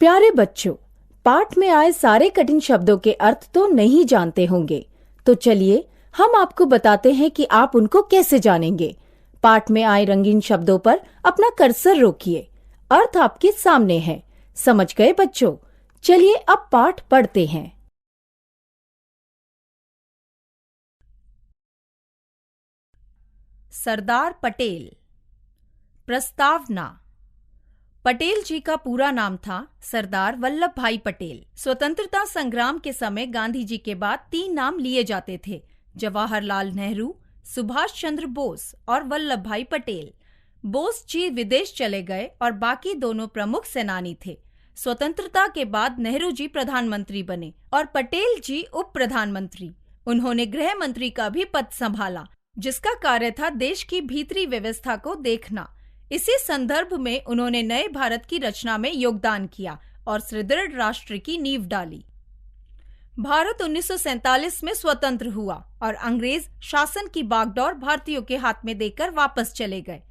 प्यारे बच्चों, पाठ में आए सारे कठिन शब्दों के अर्थ तो नहीं जानते होंगे, तो चलिए हम आपको बताते हैं कि आप उनको कैसे जानेंगे। पाठ में आए रंगीन शब्दों पर अपना कर्सर रोकिए। अर्थ आपके सामने है। समझ गए बच्चों? चलिए अब पाठ पढ़ते हैं। सरदार पटेल। प्रस्तावना। पटेल जी का पूरा नाम था सरदार वल्लभ भाई पटेल। स्वतंत्रता संग्राम के समय गांधी जी के बाद 3 नाम लिए जाते थे: जवाहरलाल नेहरू, सुभाष चंद्र बोस और वल्लभ भाई पटेल। बोस जी विदेश चले गए और बाकी दोनों प्रमुख सेनानी थे। स्वतंत्रता के बाद नेहरू जी प्रधानमंत्री बने और पटेल जी उप प्रधानमंत्री। उन्होंने गृह मंत्री का भी पद संभाला, जिसका कार्य था देश की भीतरी व्यवस्था को देखना। इसी संदर्भ में उन्होंने नए भारत की रचना में योगदान किया और सुदृढ़ राष्ट्र की नींव डाली। भारत 1947 में स्वतंत्र हुआ और अंग्रेज शासन की बागडोर भारतीयों के हाथ में देकर वापस चले गए।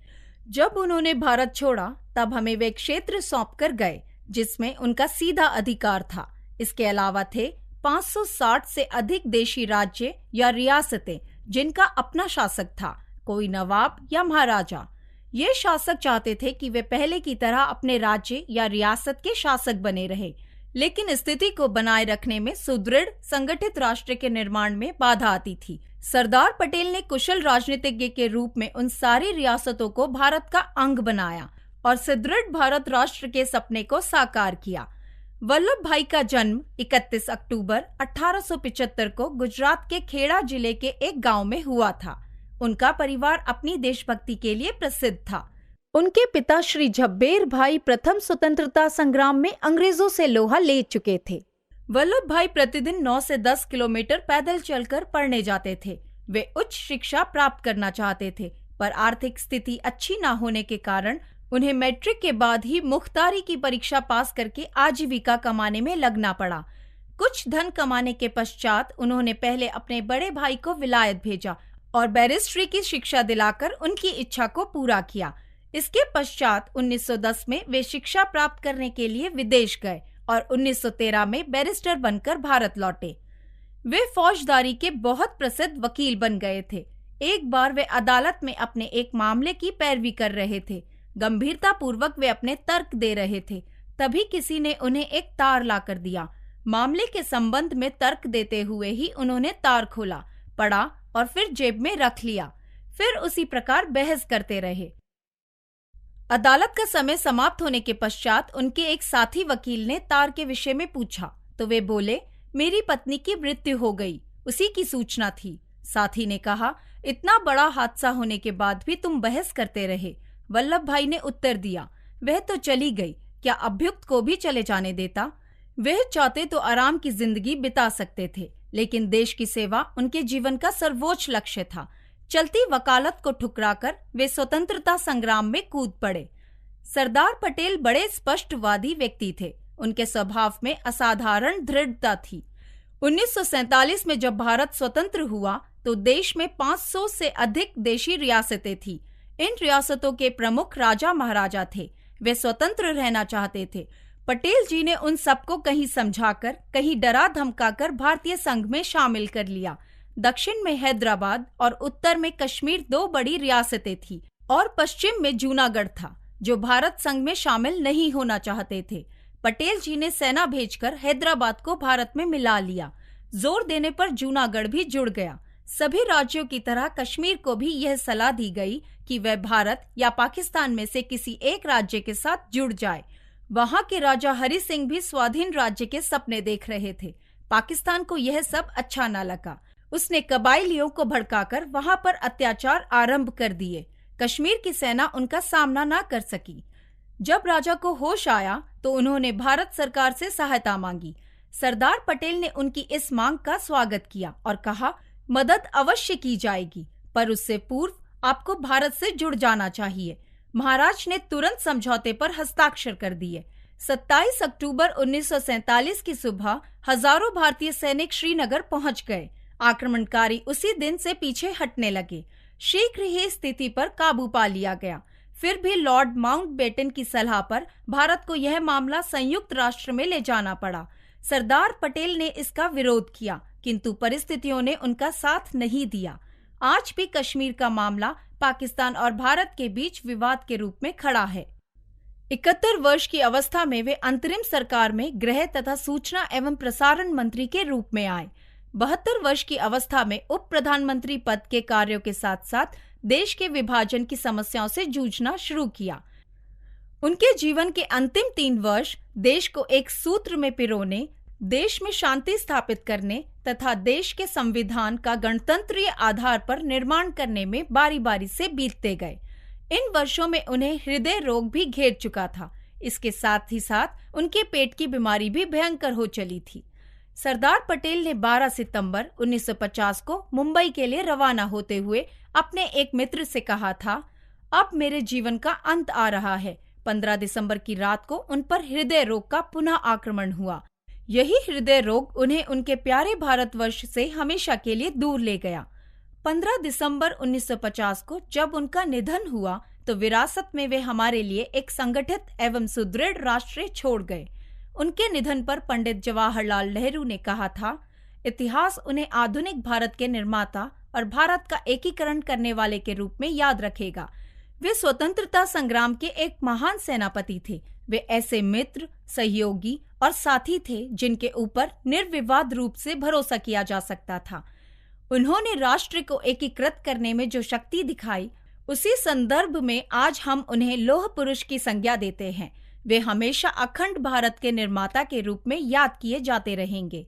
जब उन्होंने भारत छोड़ा तब हमें वे क्षेत्र सौंप कर गए जिसमें उनका सीधा अधिकार था। इसके अलावा थे 560 से अधिक देशी राज्य या रियासतें जिनका अपना शासक था, कोई नवाब या महाराजा। ये शासक चाहते थे कि वे पहले की तरह अपने राज्य या रियासत के शासक बने रहे, लेकिन स्थिति को बनाए रखने में सुदृढ़ संगठित राष्ट्र के निर्माण में बाधा आती थी। सरदार पटेल ने कुशल राजनीतिज्ञ के रूप में उन सारी रियासतों को भारत का अंग बनाया और सुदृढ़ भारत राष्ट्र के सपने को साकार किया। वल्लभ भाई का जन्म 31 अक्टूबर 1875 को गुजरात के खेड़ा जिले के एक गांव में हुआ था। उनका परिवार अपनी देशभक्ति के लिए प्रसिद्ध था। उनके पिता श्री झब्बेर भाई प्रथम स्वतंत्रता संग्राम में अंग्रेजों से लोहा ले चुके थे। वल्लभ भाई प्रतिदिन 9 से 10 किलोमीटर पैदल चलकर पढ़ने जाते थे। वे उच्च शिक्षा प्राप्त करना चाहते थे, पर आर्थिक स्थिति अच्छी न होने के कारण उन्हें मैट्रिक के बाद ही मुख्तारी की परीक्षा पास करके आजीविका कमाने में लगना पड़ा। कुछ धन कमाने के पश्चात उन्होंने पहले अपने बड़े भाई को विलायत भेजा और बैरिस्ट्री की शिक्षा दिलाकर उनकी इच्छा को पूरा किया। इसके पश्चात 1910 में वे शिक्षा प्राप्त करने के लिए विदेश गए और 1913 में बैरिस्टर बनकर भारत लौटे। वे फौजदारी के बहुत प्रसिद्ध वकील बन गए थे। एक बार वे अदालत में अपने एक मामले की पैरवी कर रहे थे। गंभीरता पूर्वक वे अपने तर्क दे रहे थे, तभी किसी ने उन्हें एक तार ला कर दिया। मामले के संबंध में तर्क देते हुए ही उन्होंने तार खोला, पढ़ा और फिर जेब में रख लिया। फिर उसी प्रकार बहस करते रहे। अदालत का समय समाप्त होने के पश्चात उनके एक साथी वकील ने तार के विषय में पूछा तो वे बोले, मेरी पत्नी की मृत्यु हो गई, उसी की सूचना थी। साथी ने कहा, इतना बड़ा हादसा होने के बाद भी तुम बहस करते रहे। वल्लभ भाई ने उत्तर दिया, वह तो चली गई, क्या अभियुक्त को भी चले जाने देता? वह चाहते तो आराम की जिंदगी बिता सकते थे, लेकिन देश की सेवा उनके जीवन का सर्वोच्च लक्ष्य था। चलती वकालत को ठुकराकर वे स्वतंत्रता संग्राम में कूद पड़े। सरदार पटेल बड़े स्पष्टवादी व्यक्ति थे। उनके स्वभाव में असाधारण दृढ़ता थी। 1947 में जब भारत स्वतंत्र हुआ तो देश में 500 से अधिक देशी रियासतें थी। इन रियासतों के प्रमुख राजा महाराजा थे। वे स्वतंत्र रहना चाहते थे। पटेल जी ने उन सबको कहीं समझाकर, कहीं डरा धमकाकर भारतीय संघ में शामिल कर लिया। दक्षिण में हैदराबाद और उत्तर में कश्मीर 2 बड़ी रियासतें थी और पश्चिम में जूनागढ़ था, जो भारत संघ में शामिल नहीं होना चाहते थे। पटेल जी ने सेना भेजकर हैदराबाद को भारत में मिला लिया। जोर देने पर जूनागढ़ भी जुड़ गया। सभी राज्यों की तरह कश्मीर को भी यह सलाह दी गई कि वह भारत या पाकिस्तान में से किसी एक राज्य के साथ जुड़ जाए। वहां के राजा हरि सिंह भी स्वाधीन राज्य के सपने देख रहे थे। पाकिस्तान को यह सब अच्छा न लगा। उसने कबायलियों को भड़काकर वहां पर अत्याचार आरंभ कर दिए। कश्मीर की सेना उनका सामना न कर सकी। जब राजा को होश आया तो उन्होंने भारत सरकार से सहायता मांगी। सरदार पटेल ने उनकी इस मांग का स्वागत किया और कहा, मदद अवश्य की जाएगी, पर उससे पूर्व आपको भारत से जुड़ जाना चाहिए। महाराज ने तुरंत समझौते पर हस्ताक्षर कर दिए। 27 अक्टूबर 1947 की सुबह हजारों भारतीय सैनिक श्रीनगर पहुंच गए। आक्रमणकारी उसी दिन से पीछे हटने लगे। शीघ्र ही स्थिति पर काबू पा लिया गया। फिर भी लॉर्ड माउंटबेटन की सलाह पर भारत को यह मामला संयुक्त राष्ट्र में ले जाना पड़ा। सरदार पटेल ने इसका विरोध किया, किंतु परिस्थितियों ने उनका साथ नहीं दिया। आज भी कश्मीर का मामला पाकिस्तान और भारत के बीच विवाद के रूप में खड़ा है। 71 वर्ष की अवस्था में वे अंतरिम सरकार में गृह तथा सूचना एवं प्रसारण मंत्री के रूप में आए। 72 वर्ष की अवस्था में उप प्रधानमंत्री पद के कार्यों के साथ साथ देश के विभाजन की समस्याओं से जूझना शुरू किया। उनके जीवन के अंतिम 3 वर्ष देश को एक सूत्र में पिरोने, देश में शांति स्थापित करने तथा देश के संविधान का गणतंत्रीय आधार पर निर्माण करने में बारी बारी से बीतते गए। इन वर्षों में उन्हें हृदय रोग भी घेर चुका था। इसके साथ ही साथ उनके पेट की बीमारी भी भयंकर हो चली थी। सरदार पटेल ने 12 सितंबर 1950 को मुंबई के लिए रवाना होते हुए अपने एक मित्र से कहा था, अब मेरे जीवन का अंत आ रहा है। 15 दिसंबर की रात को उन पर हृदय रोग का पुनः आक्रमण हुआ। यही हृदय रोग उन्हें उनके प्यारे भारतवर्ष से हमेशा के लिए दूर ले गया। 15 दिसंबर 1950 को जब उनका निधन हुआ तो विरासत में वे हमारे लिए एक संगठित एवं सुदृढ़ राष्ट्र छोड़ गए। उनके निधन पर पंडित जवाहरलाल नेहरू ने कहा था, इतिहास उन्हें आधुनिक भारत के निर्माता और भारत का एकीकरण करने वाले के रूप में याद रखेगा। वे स्वतंत्रता संग्राम के एक महान सेनापति थे। वे ऐसे मित्र, सहयोगी और साथी थे जिनके ऊपर निर्विवाद रूप से भरोसा किया जा सकता था। उन्होंने राष्ट्र को एकीकृत करने में जो शक्ति दिखाई, उसी संदर्भ में आज हम उन्हें लौह पुरुष की संज्ञा देते हैं। वे हमेशा अखंड भारत के निर्माता के रूप में याद किए जाते रहेंगे।